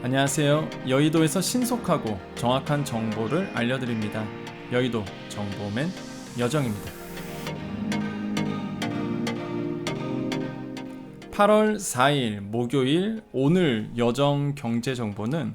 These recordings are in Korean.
안녕하세요. 여의도에서 신속하고 정확한 정보를 알려드립니다. 여의도 정보맨 여정입니다. 8월 4일 목요일 오늘 여정 경제 정보는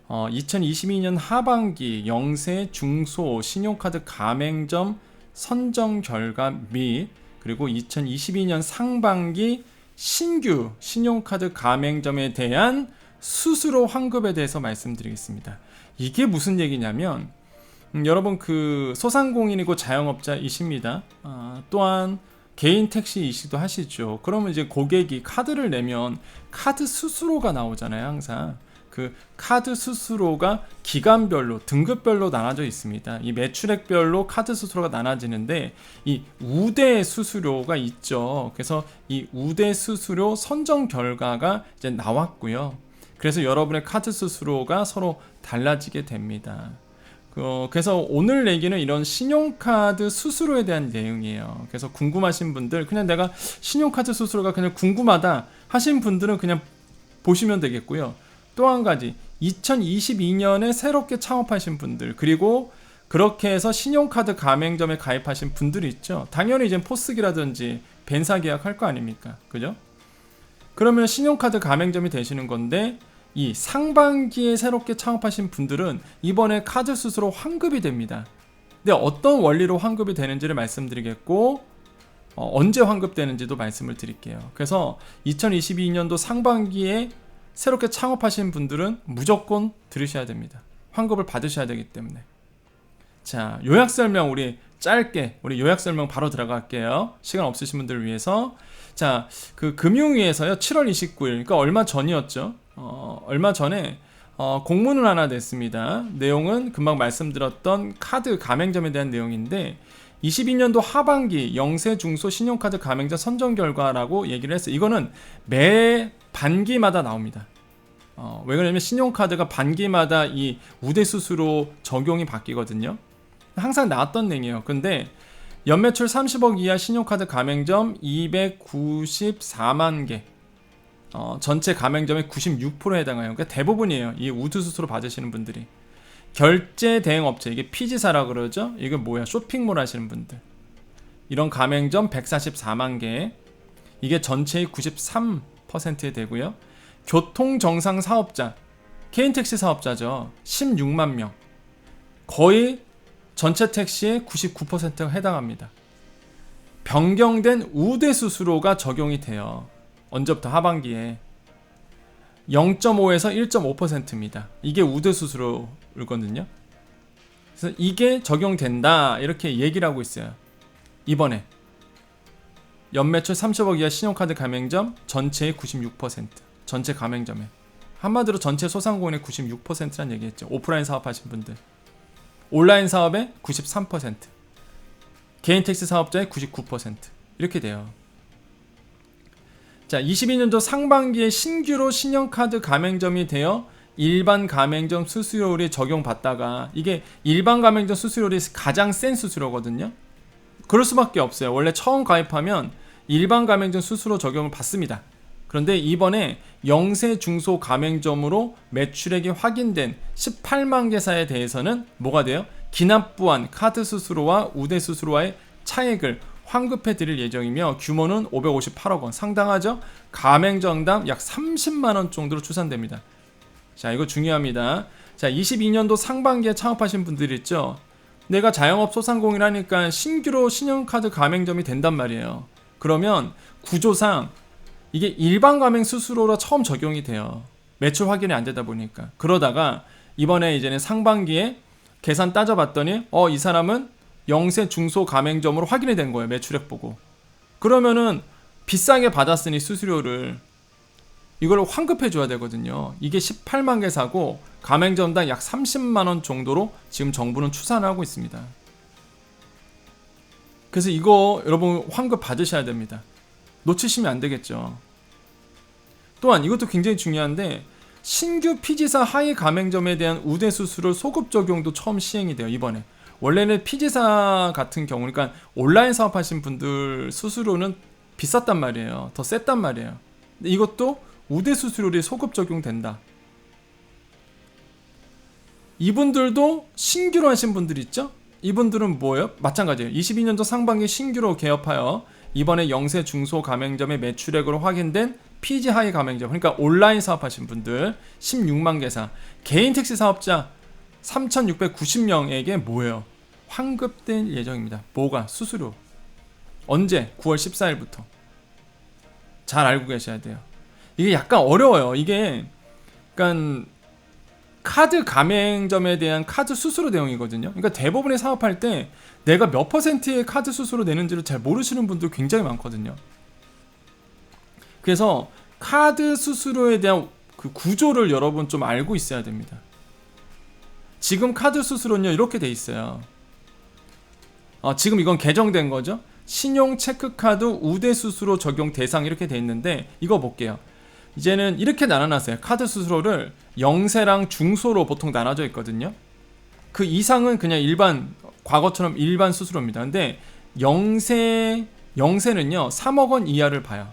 2022년 하반기 영세 중소 신용카드 가맹점 선정 결과 및 그리고 2022년 상반기 신규 신용카드 가맹점에 대한 수수료 환급에 대해서 말씀드리겠습니다. 이게 무슨 얘기냐면 여러분 그 소상공인이고 자영업자이십니다. 또한 개인 택시이시도 하시죠. 그러면 이제 고객이 카드를 내면 카드 수수료가 나오잖아요. 항상 그 카드 수수료가 기간별로 등급별로 나눠져 있습니다. 이 매출액별로 카드 수수료가 나눠지는데 이 우대 수수료가 있죠. 그래서 이 우대 수수료 선정 결과가 이제 나왔고요. 그래서 여러분의 카드 수수료가 서로 달라지게 됩니다. 그래서 오늘 얘기는 이런 신용카드 수수료에 대한 내용이에요. 그래서 궁금하신 분들, 그냥 내가 신용카드 수수료가 그냥 궁금하다 하신 분들은 그냥 보시면 되겠고요. 또 한 가지, 2022년에 새롭게 창업하신 분들, 그리고 그렇게 해서 신용카드 가맹점에 가입하신 분들이 있죠. 당연히 이제 포스기라든지 벤사 계약할 거 아닙니까? 그죠? 그러면 신용카드 가맹점이 되시는 건데 이 상반기에 새롭게 창업하신 분들은 이번에 카드 수수료 환급이 됩니다. 근데 어떤 원리로 환급이 되는지를 말씀드리겠고 언제 환급되는지도 말씀을 드릴게요. 그래서 2022년도 상반기에 새롭게 창업하신 분들은 무조건 들으셔야 됩니다. 환급을 받으셔야 되기 때문에. 자, 요약 설명 우리 짧게 우리 요약 설명 바로 들어갈게요. 시간 없으신 분들을 위해서. 자, 그 금융위에서요 7월 29일 그러니까 얼마 전이었죠. 얼마 전에 공문을 하나 냈습니다. 내용은 금방 말씀드렸던 카드 가맹점에 대한 내용인데 22년도 하반기 영세 중소 신용카드 가맹점 선정 결과라고 얘기를 했어요. 이거는 매 반기마다 나옵니다. 왜 그러냐면 신용카드가 반기마다 이 우대 수수료 적용이 바뀌거든요. 항상 나왔던 내용이에요. 근데 연매출 30억 이하 신용카드 가맹점 294만 개 전체 가맹점의 96%에 해당해요. 그러니까 대부분이에요. 이 우대 수수료 받으시는 분들이. 결제 대행 업체, 이게 피지사라 그러죠. 이게 뭐야? 쇼핑몰 하시는 분들. 이런 가맹점 144만 개. 이게 전체의 93%에 되고요. 교통정상 사업자, 개인 택시 사업자죠. 16만 명. 거의 전체 택시의 99%가 해당합니다. 변경된 우대 수수료가 적용이 돼요. 언제부터? 하반기에 0.5에서 1.5%입니다. 이게 우대 수수료거든요. 그래서 이게 적용된다 이렇게 얘기를 하고 있어요. 이번에 연매출 30억 이하 신용카드 가맹점 전체의 96%, 전체 가맹점에 한마디로 전체 소상공인의 96%라는 얘기했죠. 오프라인 사업하신 분들, 온라인 사업의 93%, 개인 택시 사업자의 99% 이렇게 돼요. 자, 22년도 상반기에 신규로 신용카드 가맹점이 되어 일반 가맹점 수수료율이 적용받다가 이게 일반 가맹점 수수료율이 가장 센 수수료거든요. 그럴 수밖에 없어요. 원래 처음 가입하면 일반 가맹점 수수료 적용을 받습니다. 그런데 이번에 영세 중소 가맹점으로 매출액이 확인된 18만 개사에 대해서는 뭐가 돼요? 기납부한 카드 수수료와 우대 수수료와의 차액을 환급해 드릴 예정이며 규모는 558억 원 상당하죠? 가맹점당 약 30만 원 정도로 추산됩니다. 자, 이거 중요합니다. 자, 22년도 상반기에 창업하신 분들 있죠? 내가 자영업 소상공인이라니까 신규로 신용카드 가맹점이 된단 말이에요. 그러면 구조상 이게 일반 가맹 수수료로 처음 적용이 돼요. 매출 확인이 안 되다 보니까. 그러다가 이번에 이제는 상반기에 계산 따져봤더니 이 사람은 영세 중소 가맹점으로 확인이 된 거예요. 매출액 보고. 그러면은 비싸게 받았으니 수수료를 이걸 환급해 줘야 되거든요. 이게 18만 개 사고 가맹점당 약 30만 원 정도로 지금 정부는 추산하고 있습니다. 그래서 이거 여러분 환급 받으셔야 됩니다. 놓치시면 안 되겠죠. 또한 이것도 굉장히 중요한데 신규 피지사 하위 가맹점에 대한 우대 수수료 소급 적용도 처음 시행이 돼요. 이번에. 원래는 피지사 같은 경우, 그러니까 온라인 사업하신 분들 수수료는 비쌌단 말이에요. 더 셌단 말이에요. 근데 이것도 우대 수수료율이 소급 적용된다. 이분들도 신규로 하신 분들 있죠? 이분들은 뭐예요? 마찬가지예요. 22년도 상반기 신규로 개업하여 이번에 영세 중소 가맹점의 매출액으로 확인된 PG 하이 가맹점, 그러니까 온라인 사업하신 분들 16만 개사, 개인 택시 사업자 3,690명에게 뭐예요? 환급될 예정입니다. 뭐가? 수수료. 언제? 9월 14일부터. 잘 알고 계셔야 돼요. 이게 약간 어려워요. 이게 약간 카드 가맹점에 대한 카드 수수료 내용이거든요. 그러니까 대부분의 사업할 때 내가 몇 퍼센트의 카드 수수료 내는지를 잘 모르시는 분들 굉장히 많거든요. 그래서 카드 수수료에 대한 그 구조를 여러분 좀 알고 있어야 됩니다. 지금 카드 수수료는요 이렇게 돼 있어요. 지금 이건 개정된 거죠. 신용 체크카드 우대 수수료 적용 대상 이렇게 돼 있는데 이거 볼게요. 이제는 이렇게 나눠놨어요. 카드 수수료를 영세랑 중소로 보통 나눠져 있거든요. 그 이상은 그냥 일반 과거처럼 일반 수수료입니다. 근데 영세는요 3억 원 이하를 봐요.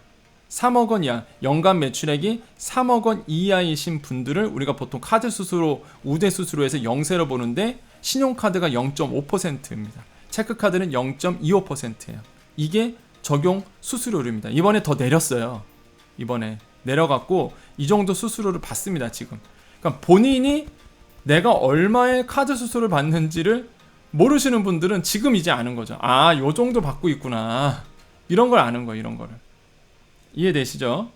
3억 원 이하, 연간 매출액이 3억 원 이하이신 분들을 우리가 보통 카드 수수료 우대 수수료에서 영세로 보는데 신용카드가 0.5%입니다. 체크카드는 0.25%예요. 이게 적용 수수료입니다. 이번에 더 내렸어요. 이번에 내려갔고 이 정도 수수료를 받습니다. 지금. 그러니까 본인이 내가 얼마의 카드 수수료를 받는지를 모르시는 분들은 지금 이제 아는 거죠. 요 정도 받고 있구나. 이런 걸 아는 거예요. 이런 거를. 이해되시죠?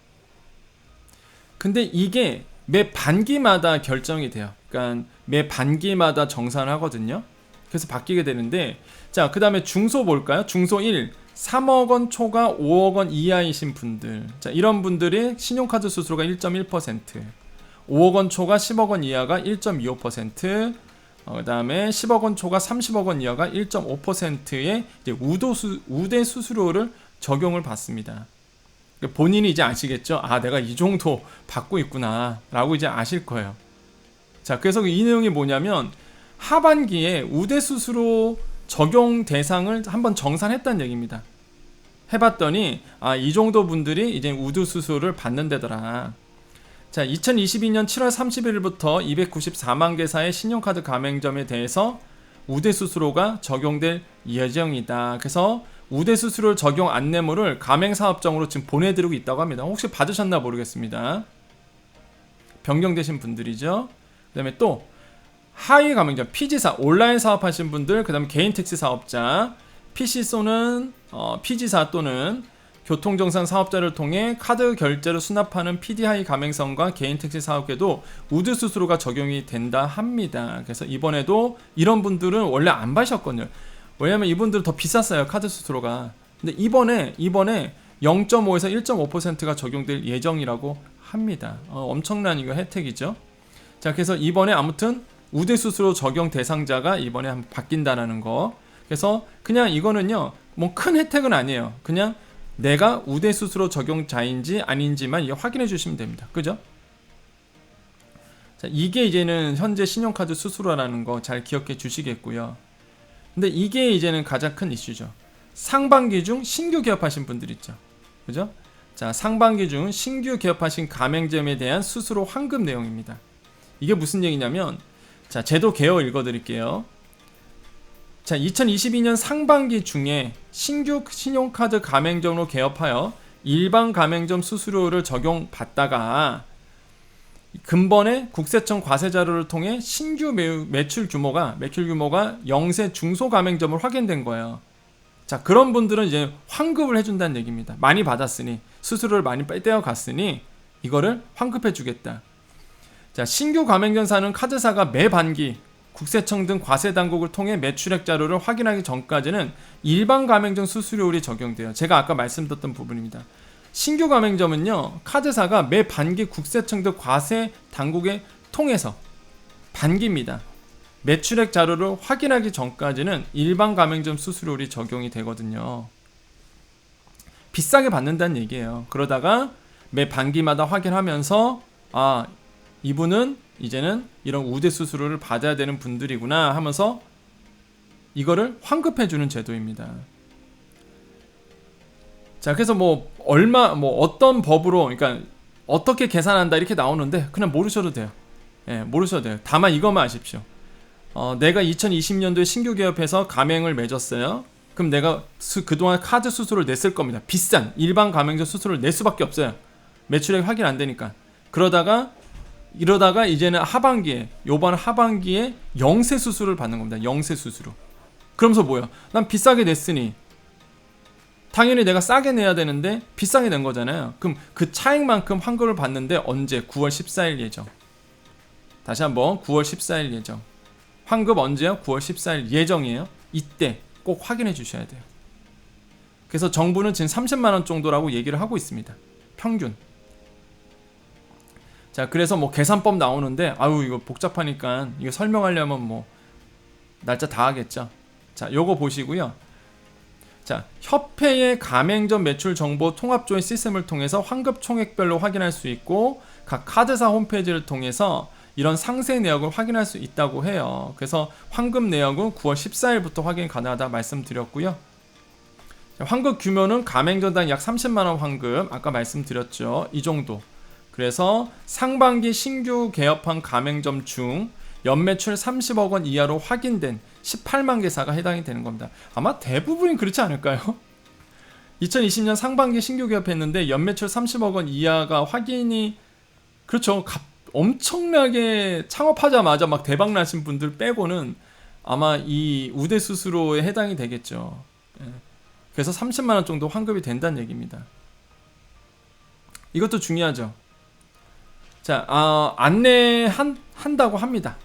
근데 이게 매 반기마다 결정이 돼요. 그러니까 매 반기마다 정산을 하거든요. 그래서 바뀌게 되는데, 자, 그 다음에 중소 볼까요? 중소 1, 3억 원 초과 5억 원 이하이신 분들. 자, 이런 분들이 신용카드 수수료가 1.1%, 5억 원 초과 10억 원 이하가 1.25%, 그 다음에 10억 원 초과 30억 원 이하가 1.5%의 이제 우대 수수료를 적용을 받습니다. 본인이 이제 아시겠죠? 내가 이 정도 받고 있구나 라고 이제 아실 거예요. 자, 그래서 이 내용이 뭐냐면 하반기에 우대 수수료 적용 대상을 한번 정산했다는 얘기입니다. 해봤더니 이 정도 분들이 이제 우대 수수료를 받는 데더라. 자, 2022년 7월 31일부터 294만 개사의 신용카드 가맹점에 대해서 우대 수수료가 적용될 예정이다. 그래서 우대 수수료 적용 안내물을 가맹사업장으로 지금 보내드리고 있다고 합니다. 혹시 받으셨나 모르겠습니다. 변경되신 분들이죠. 그 다음에 또 하위 가맹점, PG사, 온라인 사업하신 분들, 그 다음에 개인 택시 사업자, PC소는 PG사 또는 교통정산 사업자를 통해 카드 결제를 수납하는 PD하이 가맹점과 개인 택시 사업계도 우대 수수료가 적용이 된다 합니다. 그래서 이번에도 이런 분들은 원래 안 받으셨거든요. 왜냐면 이분들 더 비쌌어요. 카드 수수료가. 근데 이번에 0.5에서 1.5%가 적용될 예정이라고 합니다. 엄청난 이거 혜택이죠. 자, 그래서 이번에 아무튼 우대 수수료 적용 대상자가 이번에 한번 바뀐다라는 거. 그래서 그냥 이거는요, 뭐 큰 혜택은 아니에요. 그냥 내가 우대 수수료 적용자인지 아닌지만 이게 확인해 주시면 됩니다. 그죠? 자, 이게 이제는 현재 신용카드 수수료라는 거 잘 기억해 주시겠고요. 근데 이게 이제는 가장 큰 이슈죠. 상반기 중 신규 개업하신 분들 있죠. 그죠? 자, 상반기 중 신규 개업하신 가맹점에 대한 수수료 환급 내용입니다. 이게 무슨 얘기냐면, 자, 제도 개요 읽어드릴게요. 자, 2022년 상반기 중에 신규 신용카드 가맹점으로 개업하여 일반 가맹점 수수료를 적용받다가 근본에 국세청 과세 자료를 통해 신규 매출 규모가 영세 중소 가맹점으로 확인된 거예요. 자, 그런 분들은 이제 환급을 해준다는 얘기입니다. 많이 받았으니, 수수료를 많이 떼어 갔으니 이거를 환급해 주겠다. 자, 신규 가맹점사는 카드사가 매 반기 국세청 등 과세 당국을 통해 매출액 자료를 확인하기 전까지는 일반 가맹점 수수료율이 적용돼요. 제가 아까 말씀드렸던 부분입니다. 신규 가맹점은요, 카드사가 매 반기 국세청 등 과세 당국에 통해서 반기입니다. 매출액 자료를 확인하기 전까지는 일반 가맹점 수수료율이 적용이 되거든요. 비싸게 받는다는 얘기예요. 그러다가 매 반기마다 확인하면서 이분은 이제는 이런 우대 수수료를 받아야 되는 분들이구나 하면서 이거를 환급해주는 제도입니다. 자, 그래서 어떤 법으로, 그러니까 어떻게 계산한다 이렇게 나오는데 그냥 모르셔도 돼요. 예, 모르셔도 돼요. 다만 이것만 아십시오. 내가 2020년도에 신규 개업해서 가맹을 맺었어요. 그럼 내가 그동안 카드 수수료를 냈을 겁니다. 비싼 일반 가맹점 수수료를 낼 수밖에 없어요. 매출액 확인 안 되니까. 이러다가 이제는 요번 하반기에 영세 수수료를 받는 겁니다. 영세 수수료. 그러면서 뭐야? 난 비싸게 냈으니 당연히 내가 싸게 내야 되는데 비싸게 낸 거잖아요. 그럼 그 차액만큼 환급을 받는데 언제? 9월 14일 예정. 다시 한번 9월 14일 예정. 환급 언제요? 9월 14일 예정이에요. 이때 꼭 확인해 주셔야 돼요. 그래서 정부는 지금 30만 원 정도라고 얘기를 하고 있습니다. 평균. 자, 그래서 뭐 계산법 나오는데 아유 이거 복잡하니까 이거 설명하려면 뭐 날짜 다 하겠죠. 자, 요거 보시고요. 자, 협회의 가맹점 매출 정보 통합 조회 시스템을 통해서 환급 총액별로 확인할 수 있고 각 카드사 홈페이지를 통해서 이런 상세 내역을 확인할 수 있다고 해요. 그래서 환급 내역은 9월 14일부터 확인이 가능하다 말씀드렸고요. 자, 환급 규모는 가맹점당 약 30만원 환급, 아까 말씀드렸죠. 이 정도. 그래서 상반기 신규 개업한 가맹점 중 연매출 30억 원 이하로 확인된 18만 개사가 해당이 되는 겁니다. 아마 대부분이 그렇지 않을까요? 2020년 상반기 신규 개업했는데 연매출 30억 원 이하가 확인이, 그렇죠. 엄청나게 창업하자마자 막 대박 나신 분들 빼고는 아마 이 우대 수수료에 해당이 되겠죠. 그래서 30만 원 정도 환급이 된다는 얘기입니다. 이것도 중요하죠. 자, 안내한다고 합니다.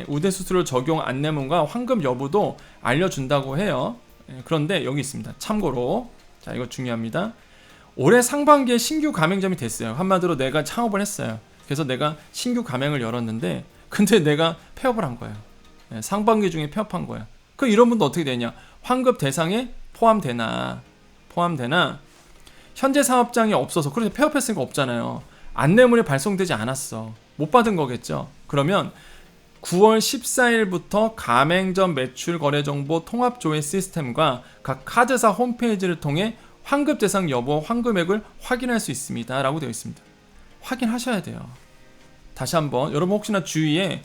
우대 수수료 적용 안내문과 환급 여부도 알려준다고 해요. 그런데 여기 있습니다. 참고로, 자, 이거 중요합니다. 올해 상반기에 신규 가맹점이 됐어요. 한마디로 내가 창업을 했어요. 그래서 내가 신규 가맹을 열었는데, 근데 내가 폐업을 한 거예요. 상반기 중에 폐업한 거야. 그럼 이런 분도 어떻게 되냐? 환급 대상에 포함되나? 현재 사업장이 없어서, 그래서 폐업했으니까 없잖아요. 안내문이 발송되지 않았어. 못 받은 거겠죠. 그러면 9월 14일부터 가맹점 매출 거래 정보 통합 조회 시스템과 각 카드사 홈페이지를 통해 환급 대상 여부와 환급액을 확인할 수 있습니다. 라고 되어 있습니다. 확인하셔야 돼요. 다시 한번 여러분 혹시나 주위에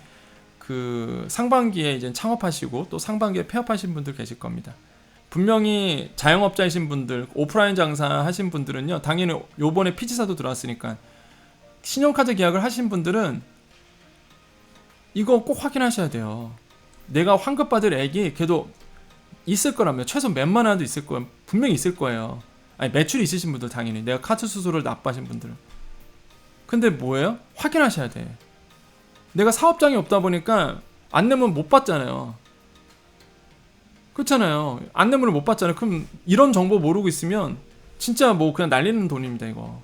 그 상반기에 이제 창업하시고 또 상반기에 폐업하신 분들 계실 겁니다. 분명히 자영업자이신 분들, 오프라인 장사 하신 분들은요, 당연히 요번에 피지사도 들어왔으니까 신용카드 계약을 하신 분들은 이거 꼭 확인하셔야 돼요. 내가 환급 받을 액이 그래도 있을 거라면 최소 몇만 원도 있을 거예요. 분명히 있을 거예요. 아니, 매출이 있으신 분들, 당연히 내가 카드 수수료를 납부하신 분들은. 근데 뭐예요? 확인하셔야 돼. 내가 사업장이 없다 보니까 안내문 못 받잖아요. 그렇잖아요. 안내문을 못 받잖아요. 그럼 이런 정보 모르고 있으면 진짜 뭐 그냥 날리는 돈입니다, 이거.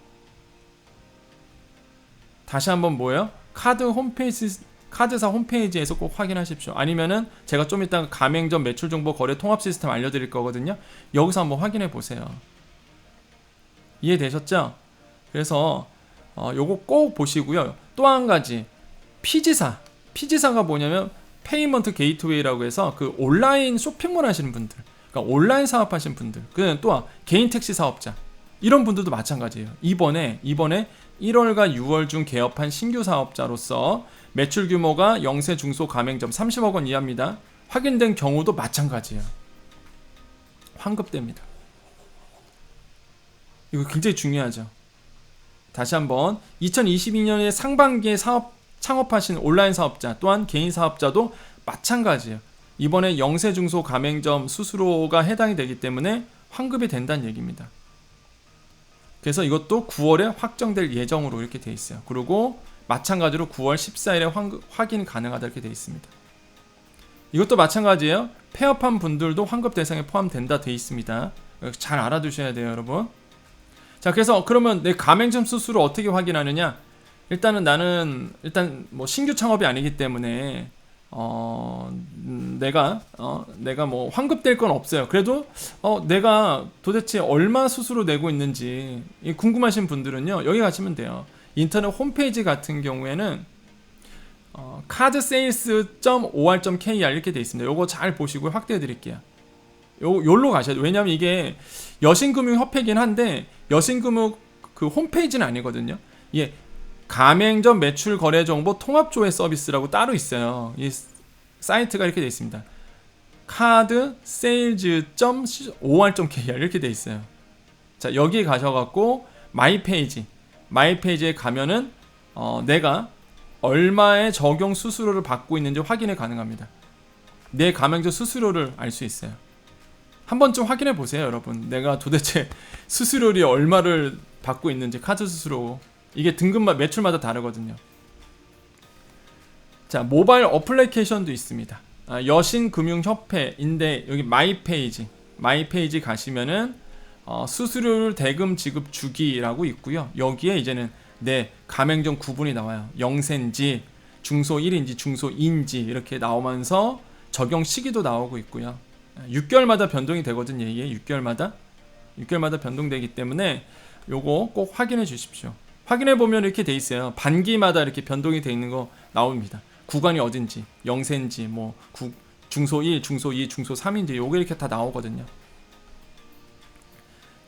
다시 한번 뭐예요? 카드사 홈페이지에서 꼭 확인하십시오. 아니면은 제가 좀 이따 가맹점 매출 정보 거래 통합 시스템 알려드릴 거거든요. 여기서 한번 확인해 보세요. 이해되셨죠? 그래서 요거 꼭 보시고요. 또 한 가지, 피지사가 뭐냐면 페이먼트 게이트웨이라고 해서 그 온라인 쇼핑몰 하시는 분들, 그러니까 온라인 사업하시는 분들, 그다음에 또 개인 택시 사업자, 이런 분들도 마찬가지예요. 이번에 1월과 6월 중 개업한 신규 사업자로서 매출 규모가 영세 중소 가맹점 30억 원 이하입니다. 확인된 경우도 마찬가지예요. 환급됩니다. 이거 굉장히 중요하죠. 다시 한번 2022년에 상반기에 창업하신 온라인 사업자 또한 개인 사업자도 마찬가지예요. 이번에 영세 중소 가맹점 수수료가 해당이 되기 때문에 환급이 된다는 얘기입니다. 그래서 이것도 9월에 확정될 예정으로 이렇게 돼 있어요. 그리고 마찬가지로 9월 14일에 확인 가능하다 이렇게 돼 있습니다. 이것도 마찬가지예요. 폐업한 분들도 환급 대상에 포함된다 돼 있습니다. 잘 알아두셔야 돼요, 여러분. 자, 그래서 그러면 내 가맹점 수수료 어떻게 확인하느냐? 나는 뭐 신규 창업이 아니기 때문에 내가 뭐 환급될 건 없어요. 그래도 내가 도대체 얼마 수수료 내고 있는지 궁금하신 분들은요, 여기 가시면 돼요. 인터넷 홈페이지 같은 경우에는 cardSales.or.kr 이렇게 돼 있습니다. 요거 잘 보시고 확대해 드릴게요. 요로 가셔야 돼요. 왜냐면 이게 여신금융협회긴 한데 여신금융 그 홈페이지는 아니거든요. 이게 가맹점 매출 거래 정보 통합 조회 서비스라고 따로 있어요. 사이트가 이렇게 되어 있습니다. 카드 sales.or.kr 이렇게 되어 있어요. 자, 여기 가셔갖고 마이 페이지에 가면은 내가 얼마의 적용 수수료를 받고 있는지 확인이 가능합니다. 내 가맹점 수수료를 알 수 있어요. 한 번쯤 확인해 보세요, 여러분. 내가 도대체 수수료를 얼마를 받고 있는지. 카드 수수료 이게 등급마다 매출마다 다르거든요. 자, 모바일 어플리케이션도 있습니다. 여신금융협회인데 여기 마이 페이지 가시면은 수수료를 대금 지급 주기라고 있고요. 여기에 이제는 내 가맹점 구분이 나와요. 영세인지 중소 1인지 중소 2인지 이렇게 나오면서 적용 시기도 나오고 있고요. 6개월마다 변동이 되거든요. 이게 6개월마다 변동되기 때문에 요거 꼭 확인해 주십시오. 확인해 보면 이렇게 돼 있어요. 반기마다 이렇게 변동이 돼 있는 거 나옵니다. 구간이 어딘지, 영세인지, 뭐 중소 1, 중소 2, 중소 3인지 요게 이렇게 다 나오거든요.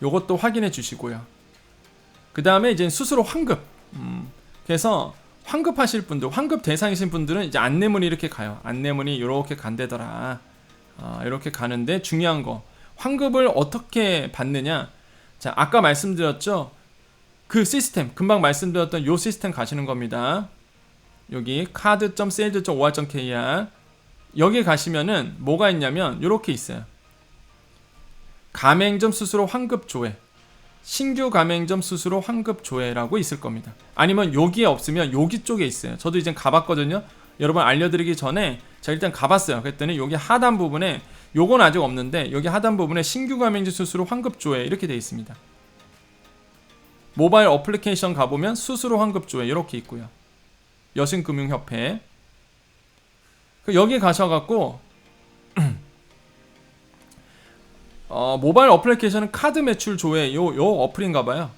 요것도 확인해 주시고요. 그 다음에 이제 수수료 환급. 그래서 환급하실 분들, 환급 대상이신 분들은 이제 안내문이 이렇게 가요. 안내문이 이렇게 간대더라. 이렇게 가는데 중요한 거, 환급을 어떻게 받느냐. 자, 아까 말씀드렸죠. 그 시스템, 금방 말씀드렸던 요 시스템 가시는 겁니다. 여기 card.sales.or.kr 여기 가시면은 뭐가 있냐면 이렇게 있어요. 가맹점 수수료 환급 조회, 신규 가맹점 수수료 환급 조회라고 있을 겁니다. 아니면 여기에 없으면 여기 쪽에 있어요. 저도 이제 가봤거든요. 여러분 알려드리기 전에 제가 일단 가봤어요. 그랬더니 여기 하단 부분에, 요건 아직 없는데 여기 하단 부분에 신규 가맹점 수수료 환급 조회 이렇게 되어 있습니다. 모바일 어플리케이션 가보면 수수료 환급 조회 이렇게 있고요. 여신금융협회 여기 가셔갖고 모바일 어플리케이션은 카드 매출 조회 요 어플인가봐요.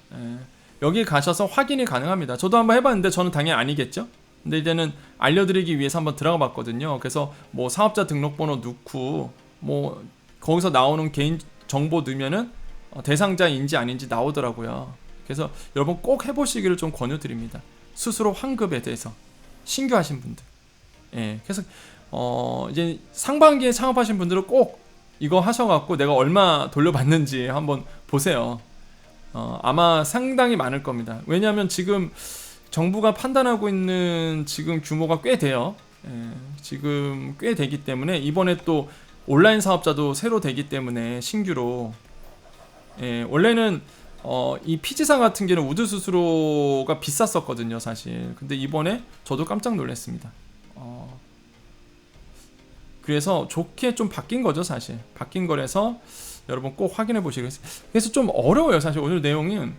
여기 가셔서 확인이 가능합니다. 저도 한번 해봤는데 저는 당연히 아니겠죠. 근데 이제는 알려드리기 위해서 한번 들어가 봤거든요. 그래서 뭐 사업자 등록번호 넣고 뭐 거기서 나오는 개인 정보 넣으면은 대상자인지 아닌지 나오더라고요. 그래서 여러분 꼭 해보시기를 좀 권유드립니다. 수수료 환급에 대해서 신규 하신 분들. 그래서 이제 상반기에 창업하신 분들은 꼭 이거 하셔갖고 내가 얼마 돌려받는지 한번 보세요. 아마 상당히 많을 겁니다. 왜냐하면 지금 정부가 판단하고 있는 지금 규모가 꽤 돼요. 지금 꽤 되기 때문에 이번에 또 온라인 사업자도 새로 되기 때문에 신규로 원래는 이 피지사 같은 경우는 우드 수수료가 비쌌었거든요, 사실. 근데 이번에 저도 깜짝 놀랐습니다. 그래서 좋게 좀 바뀐 거죠, 사실. 바뀐 거라서 여러분 꼭 확인해 보시겠어요. 그래서 좀 어려워요, 사실. 오늘 내용은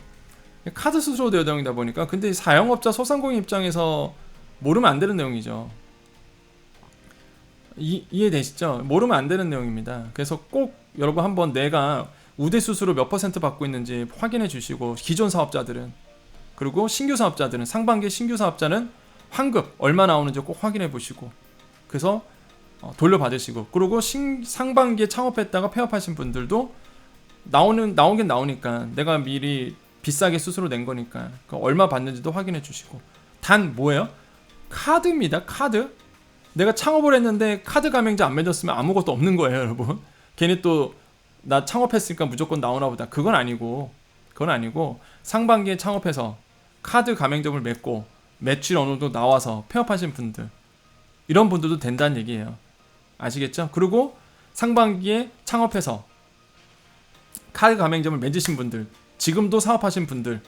카드 수수료 내용이다 보니까. 근데 사용업자 소상공인 입장에서 모르면 안 되는 내용이죠. 이해되시죠? 모르면 안 되는 내용입니다. 그래서 꼭 여러분 한번 내가 우대 수수료 몇 % 받고 있는지 확인해 주시고, 기존 사업자들은, 그리고 신규 사업자들은, 상반기 신규 사업자는 환급 얼마 나오는지 꼭 확인해 보시고, 그래서 돌려받으시고, 그리고 상반기에 창업했다가 폐업하신 분들도 나오긴 나오니까 내가 미리 비싸게 수수료 낸 거니까 얼마 받는지도 확인해 주시고. 단 뭐예요? 카드입니다. 카드. 내가 창업을 했는데 카드 가맹점 안 맺었으면 아무것도 없는 거예요, 여러분. 괜히 또 나 창업했으니까 무조건 나오나 보다. 그건 아니고 상반기에 창업해서 카드 가맹점을 맺고 매출 어느 정도 나와서 폐업하신 분들, 이런 분들도 된다는 얘기예요. 아시겠죠? 그리고 상반기에 창업해서 카드 가맹점을 맺으신 분들, 지금도 사업하신 분들,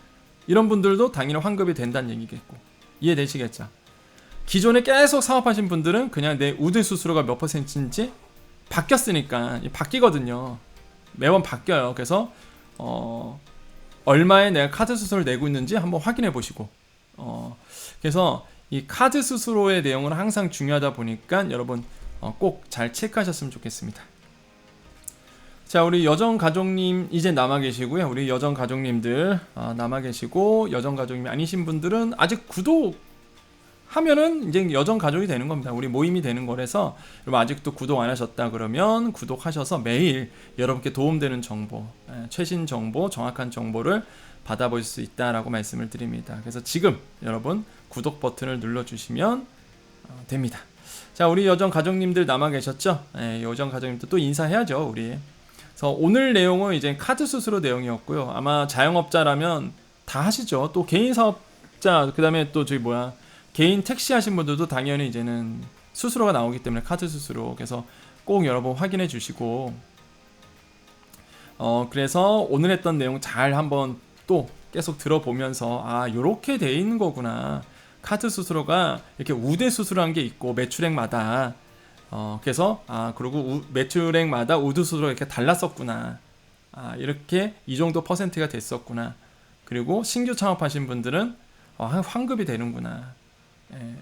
이런 분들도 당연히 환급이 된다는 얘기겠고. 이해되시겠죠? 기존에 계속 사업하신 분들은 그냥 내 우대 수수료가 몇 %인지 바뀌었으니까 바뀌거든요. 매번 바뀌어요. 그래서 얼마에 내가 카드 수수료를 내고 있는지 한번 확인해 보시고, 그래서 이 카드 수수료의 내용은 항상 중요하다 보니까 여러분 꼭 잘 체크하셨으면 좋겠습니다. 자, 우리 여정 가족님 이제 남아 계시고요. 우리 여정 가족님들 남아 계시고, 여정 가족님이 아니신 분들은 아직 구독하면은 이제 여정 가족이 되는 겁니다. 우리 모임이 되는 거라서 여러분 아직도 구독 안 하셨다 그러면 구독하셔서 매일 여러분께 도움되는 정보, 최신 정보, 정확한 정보를 받아볼 수 있다라고 말씀을 드립니다. 그래서 지금 여러분 구독 버튼을 눌러주시면 됩니다. 자, 우리 여정 가족님들 남아 계셨죠? 예, 여정 가족님들 또 인사해야죠, 우리. 그래서 오늘 내용은 이제 카드 수수료 내용이었고요. 아마 자영업자라면 다 하시죠. 또 개인 사업자, 그 다음에 또 저기 뭐야, 개인 택시 하신 분들도 당연히 이제는 수수료가 나오기 때문에 카드 수수료. 그래서 꼭 여러분 확인해 주시고, 그래서 오늘 했던 내용 잘 한번 또 계속 들어보면서, 아, 요렇게 돼 있는 거구나. 카드 수수료가 이렇게 우대 수수료한 게 있고 매출액마다, 그래서 그리고 매출액마다 우대 수수료가 이렇게 달랐었구나. 이렇게 이 정도 퍼센트가 됐었구나. 그리고 신규 창업하신 분들은 환급이 되는구나.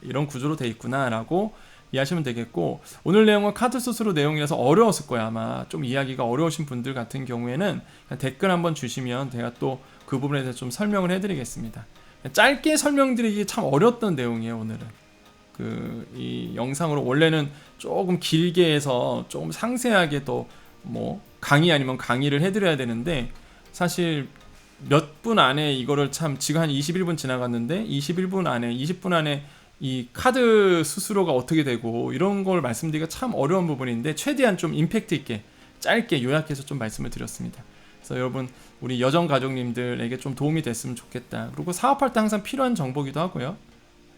이런 구조로 돼 있구나라고 이해하시면 되겠고, 오늘 내용은 카드 수수료 내용이라서 어려웠을 거야. 아마 좀 이해하기가 어려우신 분들 같은 경우에는 댓글 한번 주시면 제가 또 그 부분에 대해서 좀 설명을 해드리겠습니다. 짧게 설명드리기 참 어려웠던 내용이에요. 오늘은 이 영상으로 원래는 조금 길게 해서 조금 상세하게 또 뭐 강의 아니면 강의를 해드려야 되는데, 사실 몇 분 안에 이거를 참 지금 한 21분 지나갔는데 21분 안에 20분 안에 이 카드 수수료가 어떻게 되고 이런 걸 말씀드리기가 참 어려운 부분인데, 최대한 좀 임팩트 있게 짧게 요약해서 좀 말씀을 드렸습니다. 그래서 여러분, 우리 여정 가족님들에게 좀 도움이 됐으면 좋겠다. 그리고 사업할 때 항상 필요한 정보기도 하고요.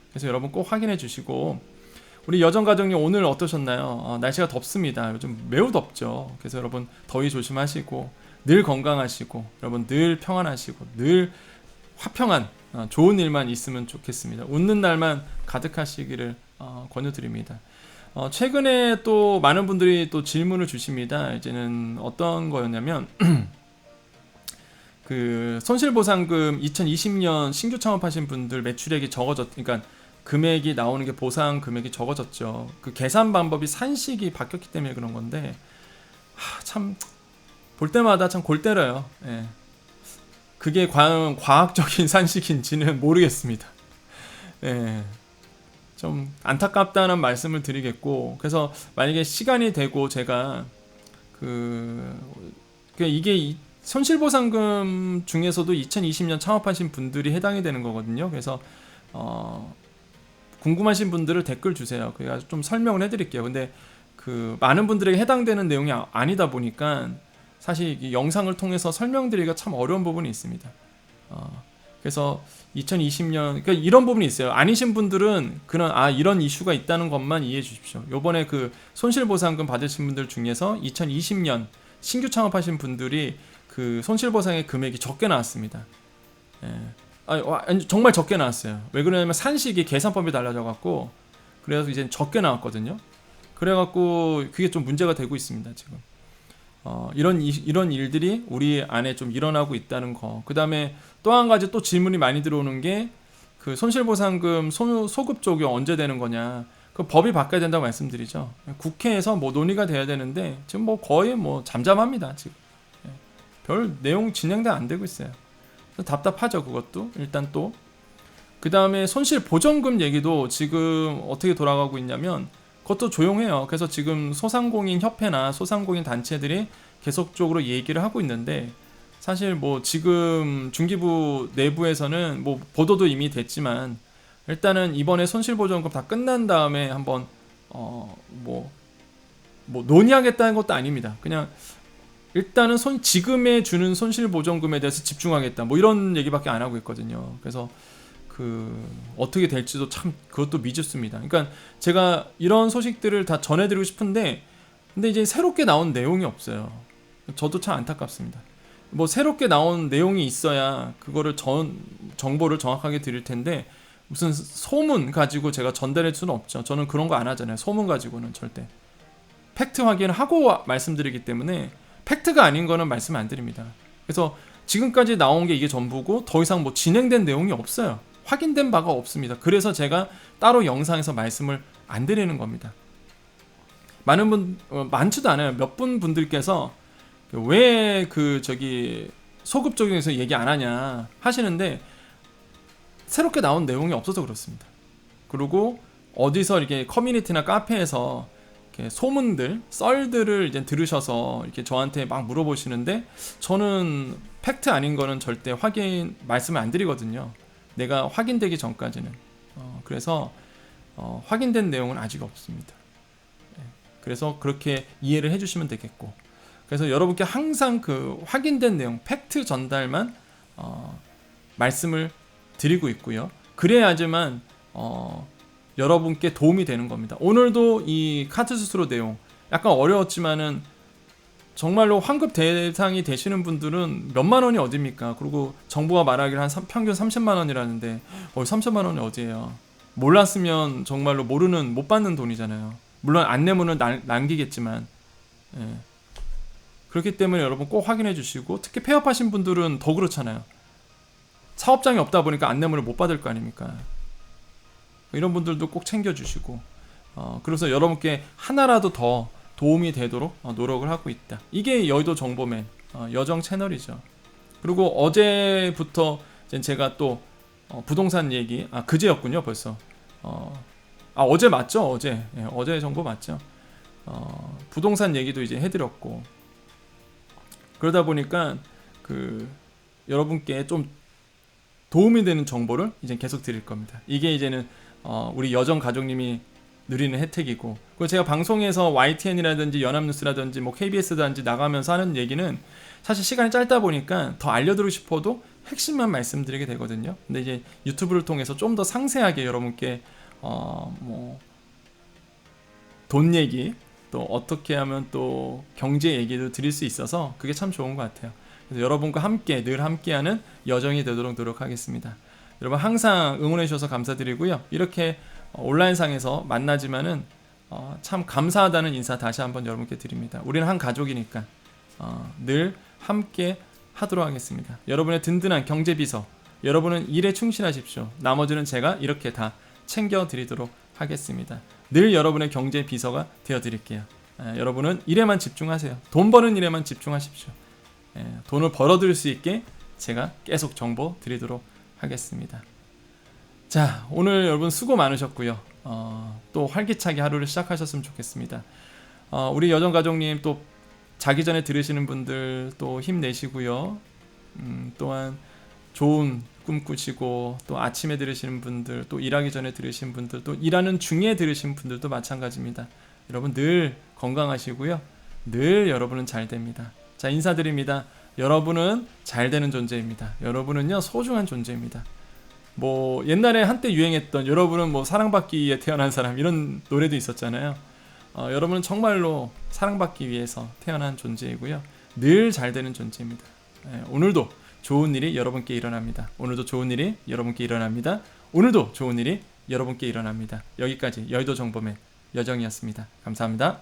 그래서 여러분 꼭 확인해 주시고, 우리 여정 가족님 오늘 어떠셨나요? 날씨가 덥습니다. 요즘 매우 덥죠. 그래서 여러분 더위 조심하시고 늘 건강하시고 여러분 늘 평안하시고 늘 화평한 좋은 일만 있으면 좋겠습니다. 웃는 날만 가득하시기를 권유드립니다. 최근에 또 많은 분들이 또 질문을 주십니다. 이제는 어떤 거였냐면 그 손실보상금 2020년 신규 창업하신 분들 매출액이 적어졌으니까 금액이 나오는 게 보상 금액이 적어졌죠. 그 계산 방법이 산식이 바뀌었기 때문에 그런 건데, 참 볼 때마다 참 골 때려요. 예. 그게 과연 과학적인 산식인지는 모르겠습니다. 예. 좀 안타깝다는 말씀을 드리겠고, 그래서 만약에 시간이 되고 제가 이게 손실보상금 중에서도 2020년 창업하신 분들이 해당이 되는 거거든요. 그래서 궁금하신 분들은 댓글 주세요. 그래서 좀 설명을 해드릴게요. 근데 많은 분들에게 해당되는 내용이 아니다 보니까 사실 이 영상을 통해서 설명드리기가 참 어려운 부분이 있습니다. 그래서 2020년, 그러니까 이런 부분이 있어요. 아니신 분들은 이런 이슈가 있다는 것만 이해해 주십시오. 요번에 그 손실보상금 받으신 분들 중에서 2020년 신규 창업하신 분들이 그 손실보상의 금액이 적게 나왔습니다. 정말 적게 나왔어요. 왜 그러냐면 산식이 계산법이 달라져 갖고, 그래서 이제 적게 나왔거든요. 그래 갖고 그게 좀 문제가 되고 있습니다, 지금. 이런 일들이 우리 안에 좀 일어나고 있다는 거. 그다음에 또 한 가지 또 질문이 많이 들어오는 게, 그 손실보상금 소급 적용 언제 되는 거냐. 그 법이 바뀌어야 된다고 말씀드리죠. 국회에서 뭐 논의가 돼야 되는데 지금 뭐 거의 뭐 잠잠합니다, 지금. 별 내용 진행도 안 되고 있어요. 답답하죠, 그것도. 일단 또 그다음에 손실보전금 얘기도 지금 어떻게 돌아가고 있냐면, 그것도 조용해요. 그래서 지금 소상공인 협회나 소상공인 단체들이 계속적으로 얘기를 하고 있는데, 사실 뭐 지금 중기부 내부에서는 뭐 보도도 이미 됐지만, 일단은 이번에 손실보전금 다 끝난 다음에 한번 뭐 논의하겠다는 것도 아닙니다. 그냥 일단은 지금에 주는 손실보전금에 대해서 집중하겠다, 뭐 이런 얘기밖에 안 하고 있거든요. 그래서 어떻게 될지도 참 그것도 미지수입니다. 그러니까 제가 이런 소식들을 다 전해드리고 싶은데, 근데 이제 새롭게 나온 내용이 없어요. 저도 참 안타깝습니다. 뭐 새롭게 나온 내용이 있어야 그거를 정보를 정확하게 드릴 텐데, 무슨 소문 가지고 제가 전달할 수는 없죠. 저는 그런 거 안 하잖아요. 소문 가지고는 절대. 팩트 확인을 하고 말씀드리기 때문에 팩트가 아닌 거는 말씀 안 드립니다. 그래서 지금까지 나온 게 이게 전부고, 더 이상 뭐 진행된 내용이 없어요. 확인된 바가 없습니다. 그래서 제가 따로 영상에서 말씀을 안 드리는 겁니다. 많지도 않아요. 몇 분들께서 왜 소급 적용에서 얘기 안 하냐 하시는데, 새롭게 나온 내용이 없어서 그렇습니다. 그리고 어디서 이렇게 커뮤니티나 카페에서 이렇게 소문들, 썰들을 이제 들으셔서 이렇게 저한테 막 물어보시는데, 저는 팩트 아닌 거는 절대 말씀을 안 드리거든요. 내가 확인되기 전까지는. 그래서 확인된 내용은 아직 없습니다. 그래서 그렇게 이해를 해주시면 되겠고, 그래서 여러분께 항상 그 확인된 내용, 팩트 전달만 말씀을 드리고 있고요. 그래야지만 여러분께 도움이 되는 겁니다. 오늘도 이 카드 수수료 내용 약간 어려웠지만은 정말로 환급 대상이 되시는 분들은 몇만 원이 어딥니까? 그리고 정부가 말하기를 평균 30만 원이라는데 30만 원이 어디예요? 몰랐으면 정말로 모르는, 못 받는 돈이잖아요. 물론 안내문은 남기겠지만, 예. 그렇기 때문에 여러분 꼭 확인해 주시고, 특히 폐업하신 분들은 더 그렇잖아요. 사업장이 없다 보니까 안내문을 못 받을 거 아닙니까? 이런 분들도 꼭 챙겨주시고, 그래서 여러분께 하나라도 더 도움이 되도록 노력을 하고 있다. 이게 여의도 정보맨 여정 채널이죠. 그리고 어제부터 제가 또 부동산 얘기, 그제였군요 벌써. 어제 맞죠? 어제 정보 맞죠? 부동산 얘기도 이제 해드렸고, 그러다 보니까 여러분께 좀 도움이 되는 정보를 이제 계속 드릴 겁니다. 이게 이제는 우리 여정 가족님이 누리는 혜택이고, 그리고 제가 방송에서 YTN이라든지 연합뉴스라든지 뭐 KBS라든지 나가면서 하는 얘기는 사실 시간이 짧다 보니까 더 알려드리고 싶어도 핵심만 말씀드리게 되거든요. 근데 이제 유튜브를 통해서 좀 더 상세하게 여러분께 뭐 돈 얘기, 또 어떻게 하면 또 경제 얘기도 드릴 수 있어서 그게 참 좋은 것 같아요. 그래서 여러분과 함께 늘 함께하는 여정이 되도록 노력하겠습니다. 여러분 항상 응원해 주셔서 감사드리고요. 이렇게 온라인상에서 만나지만은 참 감사하다는 인사 다시 한번 여러분께 드립니다. 우리는 한 가족이니까 늘 함께 하도록 하겠습니다. 여러분의 든든한 경제비서, 여러분은 일에 충실하십시오. 나머지는 제가 이렇게 다 챙겨드리도록 하겠습니다. 늘 여러분의 경제비서가 되어드릴게요. 여러분은 일에만 집중하세요. 돈 버는 일에만 집중하십시오. 돈을 벌어들일 수 있게 제가 계속 정보 드리도록 하겠습니다. 자, 오늘 여러분 수고 많으셨고요. 또 활기차게 하루를 시작하셨으면 좋겠습니다. 우리 여정가족님 또 자기 전에 들으시는 분들 또 힘내시고요. 또한 좋은 꿈 꾸시고, 또 아침에 들으시는 분들, 또 일하기 전에 들으시는 분들, 또 일하는 중에 들으시는 분들도 마찬가지입니다. 여러분 늘 건강하시고요. 늘 여러분은 잘 됩니다. 자, 인사드립니다. 여러분은 잘 되는 존재입니다. 여러분은요 소중한 존재입니다. 뭐 옛날에 한때 유행했던 여러분은 뭐 사랑받기 위해 태어난 사람, 이런 노래도 있었잖아요. 여러분은 정말로 사랑받기 위해서 태어난 존재이고요. 늘 잘 되는 존재입니다. 오늘도 좋은 일이 여러분께 일어납니다. 오늘도 좋은 일이 여러분께 일어납니다. 오늘도 좋은 일이 여러분께 일어납니다. 여기까지 여의도 정보맨 여정이었습니다. 감사합니다.